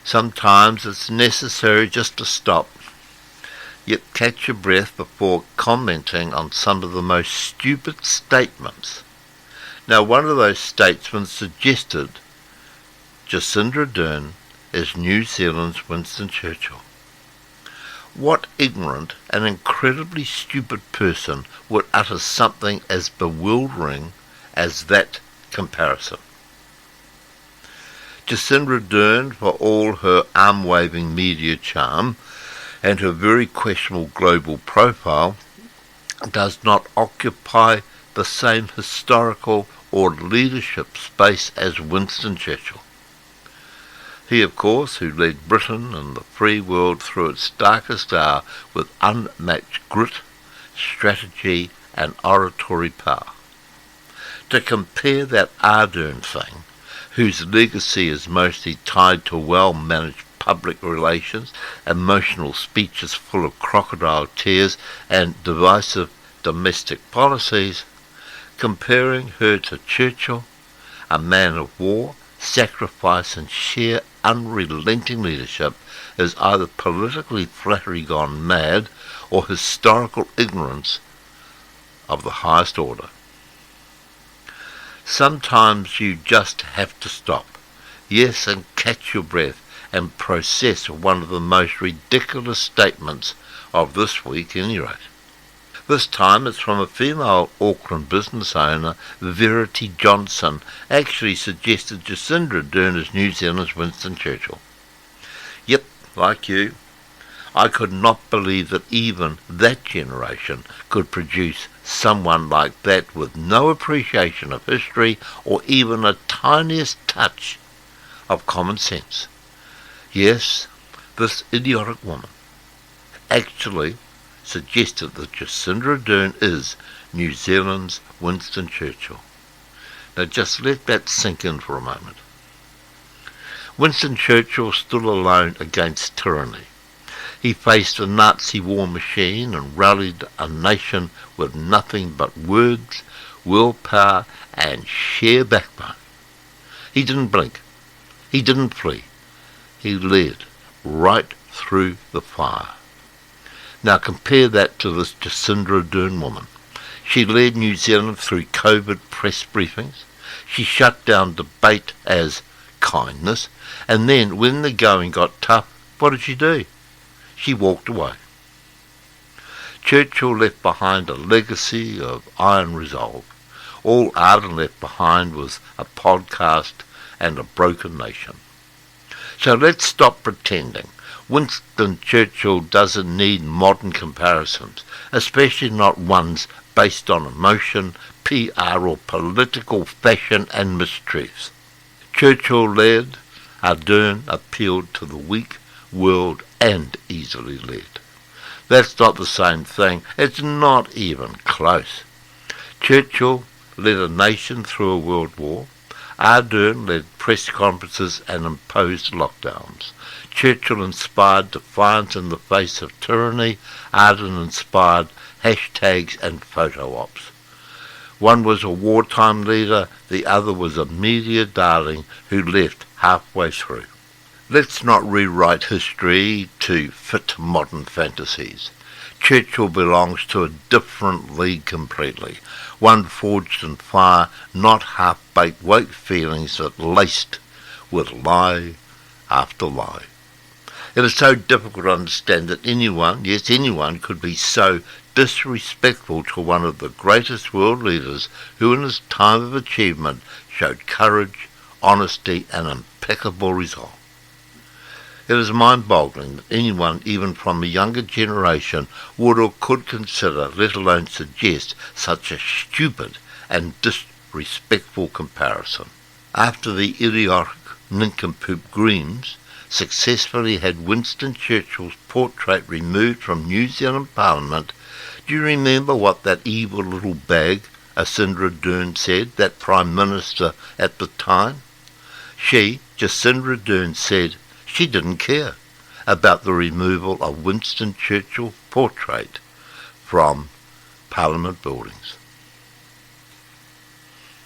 Sometimes it's necessary just to stop, yet catch your breath before commenting on some of the most stupid statements. Now, one of those statesmen suggested Jacinda Ardern as New Zealand's Winston Churchill. What ignorant and incredibly stupid person would utter something as bewildering as that comparison? Jacinda Ardern, for all her arm-waving media charm and her very questionable global profile, does not occupy the same historical or leadership space as Winston Churchill. He, of course, who led Britain and the free world through its darkest hour with unmatched grit, strategy and oratory power. To compare that Ardern thing, whose legacy is mostly tied to well-managed public relations, emotional speeches full of crocodile tears and divisive domestic policies, comparing her to Churchill, a man of war, sacrifice and sheer unrelenting leadership, is either politically flattery gone mad or historical ignorance of the highest order. Sometimes you just have to stop, yes, and catch your breath and process one of the most ridiculous statements of this week, at any rate. This time it's from a female Auckland business owner, Verity Johnson, actually suggested Jacinda Ardern as New Zealand's Winston Churchill. Yep, like you, I could not believe that even that generation could produce someone like that with no appreciation of history or even a tiniest touch of common sense. Yes, this idiotic woman actually suggested that Jacinda Ardern is New Zealand's Winston Churchill. Now just let that sink in for a moment. Winston Churchill stood alone against tyranny. He faced a Nazi war machine and rallied a nation with nothing but words, willpower and sheer backbone. He didn't blink. He didn't flee. He led right through the fire. Now compare that to this Jacinda Ardern woman. She led New Zealand through COVID press briefings. She shut down debate as kindness. And then when the going got tough, what did she do? She walked away. Churchill left behind a legacy of iron resolve. All Ardern left behind was a podcast and a broken nation. So let's stop pretending. Winston Churchill doesn't need modern comparisons, especially not ones based on emotion, PR or political fashion and mistruths. Churchill led, Ardern appealed to the weak, willed and easily led. That's not the same thing. It's not even close. Churchill led a nation through a world war. Ardern led press conferences and imposed lockdowns. Churchill inspired defiance in the face of tyranny. Ardern inspired hashtags and photo ops. One was a wartime leader, the other was a media darling who left halfway through. Let's not rewrite history to fit modern fantasies. Churchill belongs to a different league completely, one forged in fire, not half-baked woke feelings that laced with lie after lie. It is so difficult to understand that anyone, yes anyone, could be so disrespectful to one of the greatest world leaders who in his time of achievement showed courage, honesty and impeccable resolve. It is mind-boggling that anyone, even from a younger generation, would or could consider, let alone suggest, such a stupid and disrespectful comparison. After the idiotic nincompoop Greens successfully had Winston Churchill's portrait removed from New Zealand Parliament, do you remember what that evil little bag, Jacinda Ardern, said, that Prime Minister at the time? She, Jacinda Ardern, said she didn't care about the removal of Winston Churchill's portrait from Parliament buildings.